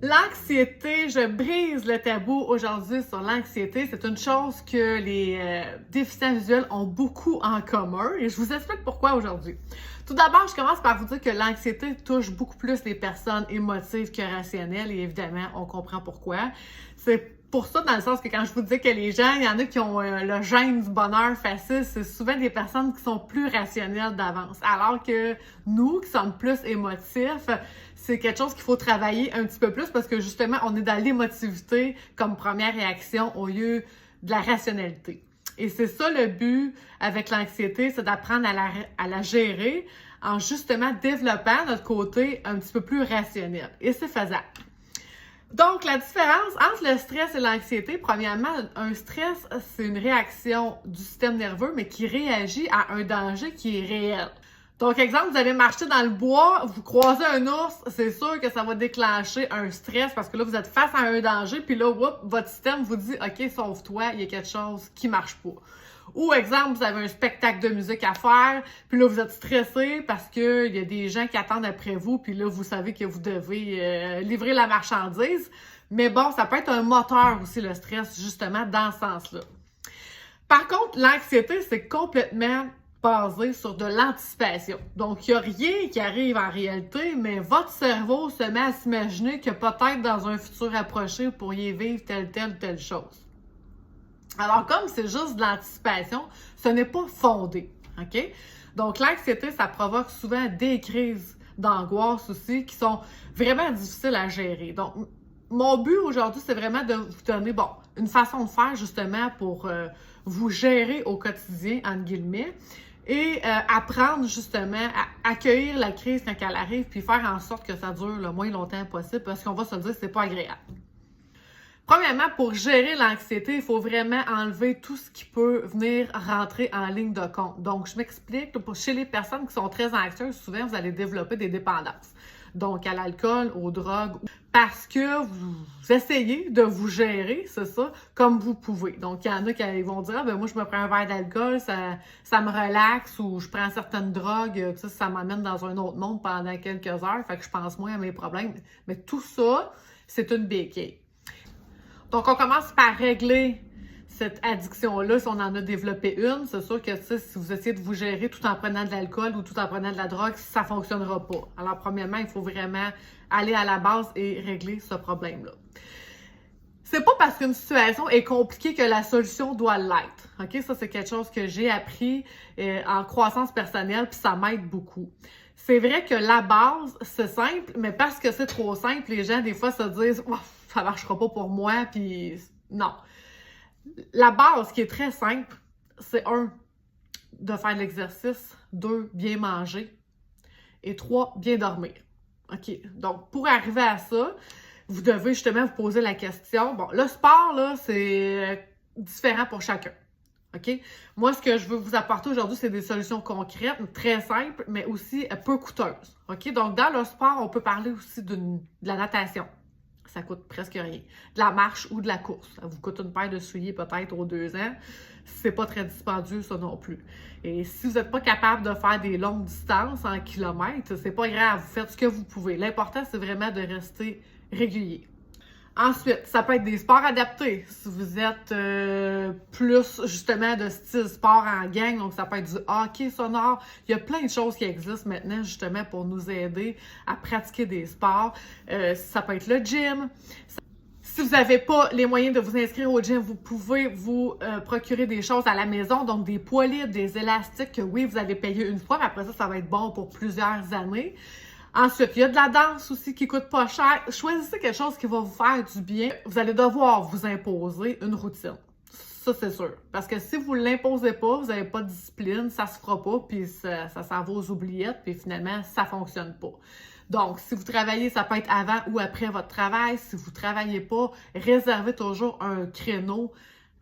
L'anxiété, je brise le tabou aujourd'hui sur l'anxiété. C'est une chose que les déficients visuels ont beaucoup en commun et je vous explique pourquoi aujourd'hui. Tout d'abord, je commence par vous dire que l'anxiété touche beaucoup plus les personnes émotives que rationnelles et évidemment, on comprend pourquoi. C'est pour ça, dans le sens que quand je vous dis que les gens, il y en a qui ont le gène du bonheur facile, c'est souvent des personnes qui sont plus rationnelles d'avance. Alors que nous, qui sommes plus émotifs, c'est quelque chose qu'il faut travailler un petit peu plus parce que justement, on est dans l'émotivité comme première réaction au lieu de la rationalité. Et c'est ça le but avec l'anxiété, c'est d'apprendre à la gérer en justement développant notre côté un petit peu plus rationnel. Et c'est faisable. Donc, la différence entre le stress et l'anxiété, premièrement, un stress, c'est une réaction du système nerveux, mais qui réagit à un danger qui est réel. Donc, exemple, vous allez marcher dans le bois, vous croisez un ours, c'est sûr que ça va déclencher un stress parce que là, vous êtes face à un danger, puis là, votre système vous dit « OK, sauve-toi, il y a quelque chose qui marche pas ». Ou, exemple, vous avez un spectacle de musique à faire, puis là, vous êtes stressé parce qu'il y a des gens qui attendent après vous, puis là, vous savez que vous devez livrer la marchandise. Mais bon, ça peut être un moteur aussi, le stress, justement, dans ce sens-là. Par contre, l'anxiété, c'est complètement basé sur de l'anticipation. Donc, il n'y a rien qui arrive en réalité, mais votre cerveau se met à s'imaginer que peut-être dans un futur approché, vous pourriez vivre telle chose. Alors, comme c'est juste de l'anticipation, ce n'est pas fondé, OK? Donc, l'anxiété, ça provoque souvent des crises d'angoisse aussi qui sont vraiment difficiles à gérer. Donc, mon but aujourd'hui, c'est vraiment de vous donner, une façon de faire justement pour vous gérer au quotidien, entre guillemets, et apprendre justement à accueillir la crise quand elle arrive, puis faire en sorte que ça dure le moins longtemps possible, parce qu'on va se le dire, c'est pas agréable. Premièrement, pour gérer l'anxiété, il faut vraiment enlever tout ce qui peut venir rentrer en ligne de compte. Donc, je m'explique, chez les personnes qui sont très anxieuses, souvent, vous allez développer des dépendances. Donc, à l'alcool, aux drogues, parce que vous essayez de vous gérer, c'est ça, comme vous pouvez. Donc, il y en a qui vont dire, moi, je me prends un verre d'alcool, ça me relaxe, ou je prends certaines drogues, ça m'amène dans un autre monde pendant quelques heures, fait que je pense moins à mes problèmes. Mais tout ça, c'est une béquille. Donc, on commence par régler cette addiction-là, si on en a développé une. C'est sûr que si vous essayez de vous gérer tout en prenant de l'alcool ou tout en prenant de la drogue, ça ne fonctionnera pas. Alors, premièrement, il faut vraiment aller à la base et régler ce problème-là. C'est pas parce qu'une situation est compliquée que la solution doit l'être. OK? Ça, c'est quelque chose que j'ai appris en croissance personnelle, puis ça m'aide beaucoup. C'est vrai que la base, c'est simple, mais parce que c'est trop simple, les gens, des fois, se disent oh, « ça marchera pas pour moi », puis non. La base qui est très simple, c'est 1, de faire de l'exercice, 2, bien manger, et 3, bien dormir. OK? Donc, pour arriver à ça, vous devez justement vous poser la question, le sport, là, c'est différent pour chacun. OK? Moi, ce que je veux vous apporter aujourd'hui, c'est des solutions concrètes, très simples, mais aussi peu coûteuses. OK? Donc, dans le sport, on peut parler aussi de la natation. Ça coûte presque rien. De la marche ou de la course. Ça vous coûte une paire de souliers peut-être aux 2 ans. C'est pas très dispendieux, ça non plus. Et si vous n'êtes pas capable de faire des longues distances en kilomètres, c'est pas grave. Vous faites ce que vous pouvez. L'important, c'est vraiment de rester régulier. Ensuite, ça peut être des sports adaptés. Si vous êtes plus, justement, de style sport en gang, donc ça peut être du hockey sonore. Il y a plein de choses qui existent maintenant, justement, pour nous aider à pratiquer des sports. Ça peut être le gym. Si vous n'avez pas les moyens de vous inscrire au gym, vous pouvez vous procurer des choses à la maison, donc des poids libres, des élastiques que, oui, vous allez payer une fois, mais après ça, ça va être bon pour plusieurs années. Ensuite, il y a de la danse aussi qui coûte pas cher. Choisissez quelque chose qui va vous faire du bien. Vous allez devoir vous imposer une routine. Ça, c'est sûr. Parce que si vous ne l'imposez pas, vous n'avez pas de discipline, ça se fera pas, puis ça s'en va aux oubliettes, puis finalement, ça fonctionne pas. Donc, si vous travaillez, ça peut être avant ou après votre travail. Si vous ne travaillez pas, réservez toujours un créneau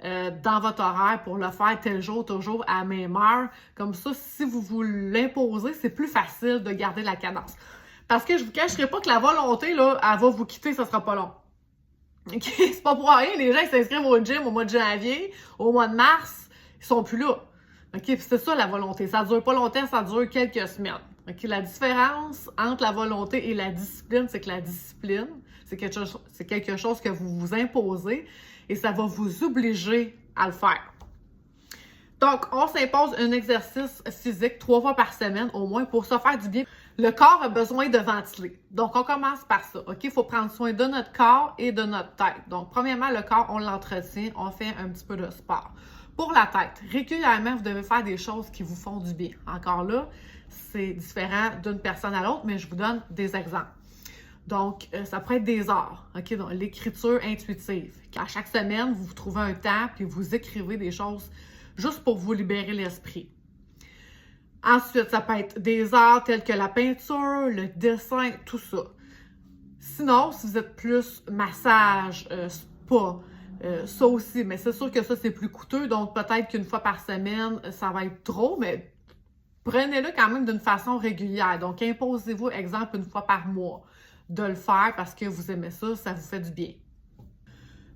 dans votre horaire pour le faire tel jour, toujours à la même heure. Comme ça, si vous l'imposez, c'est plus facile de garder la cadence. Parce que je vous cacherai pas que la volonté, là, elle va vous quitter, ça sera pas long. OK? C'est pas pour rien, les gens qui s'inscrivent au gym au mois de janvier, au mois de mars, ils sont plus là. OK? Puis c'est ça la volonté. Ça dure pas longtemps, ça dure quelques semaines. OK? La différence entre la volonté et la discipline, c'est que la discipline, c'est quelque chose que vous vous imposez et ça va vous obliger à le faire. Donc, on s'impose un exercice physique 3 fois par semaine au moins pour se faire du bien. Le corps a besoin de ventiler. Donc, on commence par ça. OK? Il faut prendre soin de notre corps et de notre tête. Donc, premièrement, le corps, on l'entretient, on fait un petit peu de sport. Pour la tête, régulièrement, vous devez faire des choses qui vous font du bien. Encore là, c'est différent d'une personne à l'autre, mais je vous donne des exemples. Donc, ça pourrait être des arts, OK? Donc, l'écriture intuitive. À chaque semaine, vous trouvez un temps puis vous écrivez des choses juste pour vous libérer l'esprit. Ensuite, ça peut être des arts tels que la peinture, le dessin, tout ça. Sinon, si vous êtes plus massage, spa, ça aussi, mais c'est sûr que ça, c'est plus coûteux, donc peut-être qu'une fois par semaine, ça va être trop, mais prenez-le quand même d'une façon régulière. Donc, imposez-vous, exemple, une fois par mois de le faire parce que vous aimez ça, ça vous fait du bien.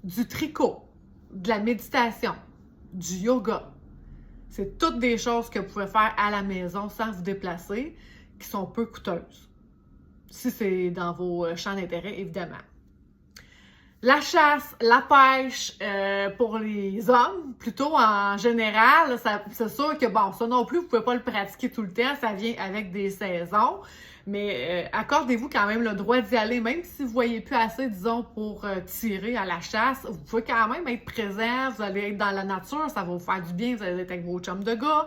Du tricot, de la méditation, du yoga. C'est toutes des choses que vous pouvez faire à la maison sans vous déplacer, qui sont peu coûteuses. Si c'est dans vos champs d'intérêt, évidemment. La chasse, la pêche, pour les hommes, plutôt en général, c'est sûr que, bon, ça non plus, vous ne pouvez pas le pratiquer tout le temps, ça vient avec des saisons, mais accordez-vous quand même le droit d'y aller, même si vous ne voyez plus assez, disons, pour tirer à la chasse, vous pouvez quand même être présent, vous allez être dans la nature, ça va vous faire du bien, vous allez être avec vos chums de gars,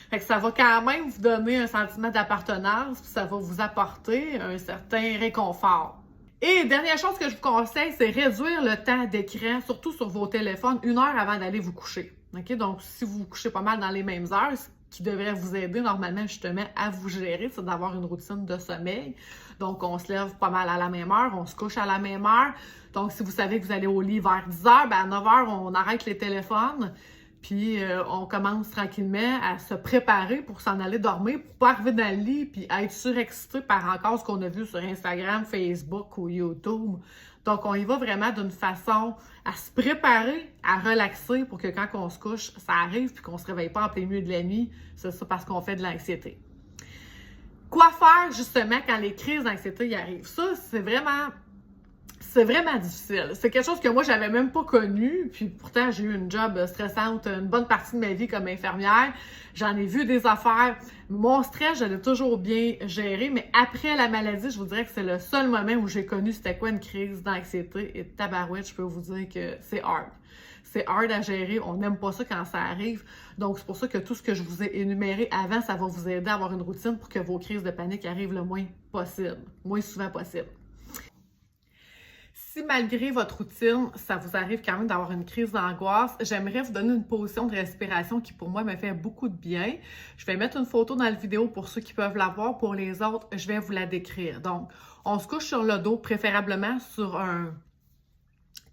fait que ça va quand même vous donner un sentiment d'appartenance, puis ça va vous apporter un certain réconfort. Et dernière chose que je vous conseille, c'est réduire le temps d'écran, surtout sur vos téléphones, 1 heure avant d'aller vous coucher. OK? Donc, si vous vous couchez pas mal dans les mêmes heures, ce qui devrait vous aider normalement justement à vous gérer, c'est d'avoir une routine de sommeil. Donc, on se lève pas mal à la même heure, on se couche à la même heure. Donc, si vous savez que vous allez au lit vers 10 heures, ben à 9 heures, on arrête les téléphones. Puis, on commence tranquillement à se préparer pour s'en aller dormir, pour pas arriver dans le lit puis être surexcité par encore ce qu'on a vu sur Instagram, Facebook ou YouTube. Donc, on y va vraiment d'une façon à se préparer, à relaxer pour que quand on se couche, ça arrive puis qu'on se réveille pas en plein milieu de la nuit. C'est ça parce qu'on fait de l'anxiété. Quoi faire justement quand les crises d'anxiété y arrivent? Ça, c'est vraiment difficile. C'est quelque chose que moi, j'avais même pas connu. Puis pourtant, j'ai eu une job stressante une bonne partie de ma vie comme infirmière. J'en ai vu des affaires. Mon stress, je l'ai toujours bien géré. Mais après la maladie, je vous dirais que c'est le seul moment où j'ai connu c'était quoi une crise d'anxiété. Et tabarouette, je peux vous dire que c'est hard. C'est hard à gérer. On n'aime pas ça quand ça arrive. Donc, c'est pour ça que tout ce que je vous ai énuméré avant, ça va vous aider à avoir une routine pour que vos crises de panique arrivent le moins possible. Moins souvent possible. Si malgré votre routine, ça vous arrive quand même d'avoir une crise d'angoisse, j'aimerais vous donner une position de respiration qui pour moi me fait beaucoup de bien. Je vais mettre une photo dans la vidéo pour ceux qui peuvent la voir. Pour les autres, je vais vous la décrire. Donc, on se couche sur le dos, préférablement sur un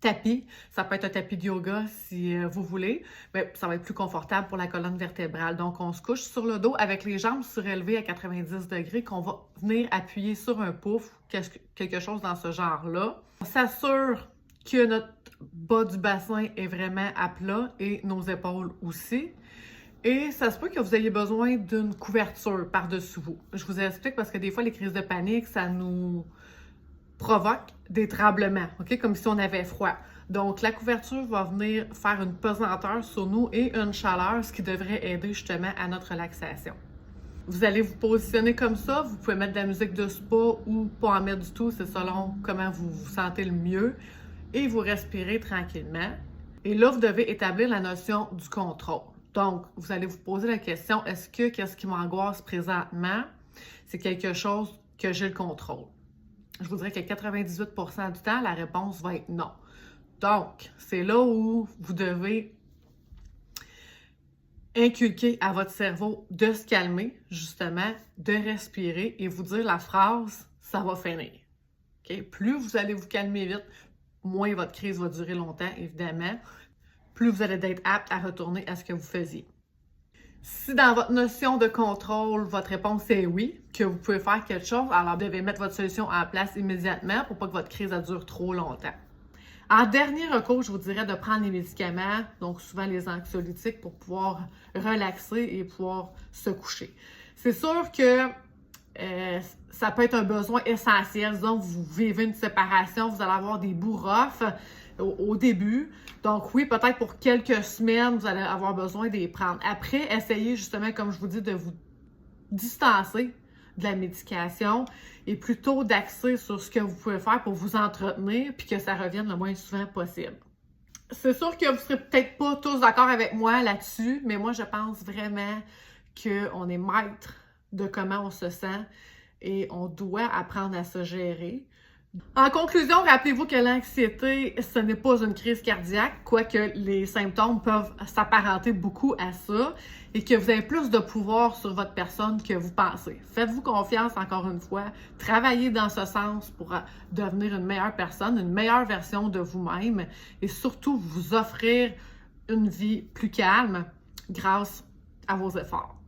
tapis. Ça peut être un tapis de yoga si vous voulez, mais ça va être plus confortable pour la colonne vertébrale. Donc, on se couche sur le dos avec les jambes surélevées à 90 degrés qu'on va venir appuyer sur un pouf, quelque chose dans ce genre-là. On s'assure que notre bas du bassin est vraiment à plat et nos épaules aussi. Et ça se peut que vous ayez besoin d'une couverture par-dessus vous. Je vous explique parce que des fois, les crises de panique, ça nous provoque des tremblements, OK? Comme si on avait froid. Donc, la couverture va venir faire une pesanteur sur nous et une chaleur, ce qui devrait aider justement à notre relaxation. Vous allez vous positionner comme ça. Vous pouvez mettre de la musique de spa ou pas en mettre du tout. C'est selon comment vous vous sentez le mieux. Et vous respirez tranquillement. Et là, vous devez établir la notion du contrôle. Donc, vous allez vous poser la question, qu'est-ce qui m'angoisse présentement? C'est quelque chose que j'ai le contrôle. Je vous dirais que 98% du temps, la réponse va être non. Donc, c'est là où vous devez inculquer à votre cerveau de se calmer, justement, de respirer et vous dire la phrase « ça va finir ». Okay? Plus vous allez vous calmer vite, moins votre crise va durer longtemps, évidemment. Plus vous allez être apte à retourner à ce que vous faisiez. Si dans votre notion de contrôle, votre réponse est oui, que vous pouvez faire quelque chose, alors vous devez mettre votre solution en place immédiatement pour pas que votre crise dure trop longtemps. En dernier recours, je vous dirais de prendre les médicaments, donc souvent les anxiolytiques, pour pouvoir relaxer et pouvoir se coucher. C'est sûr que ça peut être un besoin essentiel. Disons, vous vivez une séparation, vous allez avoir des bouts rough au début. Donc oui, peut-être pour quelques semaines, vous allez avoir besoin de les prendre. Après, essayez justement, comme je vous dis, de vous distancer de la médication et plutôt d'axer sur ce que vous pouvez faire pour vous entretenir puis que ça revienne le moins souvent possible. C'est sûr que vous ne serez peut-être pas tous d'accord avec moi là-dessus, mais moi, je pense vraiment qu'on est maître de comment on se sent et on doit apprendre à se gérer. En conclusion, rappelez-vous que l'anxiété, ce n'est pas une crise cardiaque, quoique les symptômes peuvent s'apparenter beaucoup à ça et que vous avez plus de pouvoir sur votre personne que vous pensez. Faites-vous confiance encore une fois, travaillez dans ce sens pour devenir une meilleure personne, une meilleure version de vous-même et surtout vous offrir une vie plus calme grâce à vos efforts.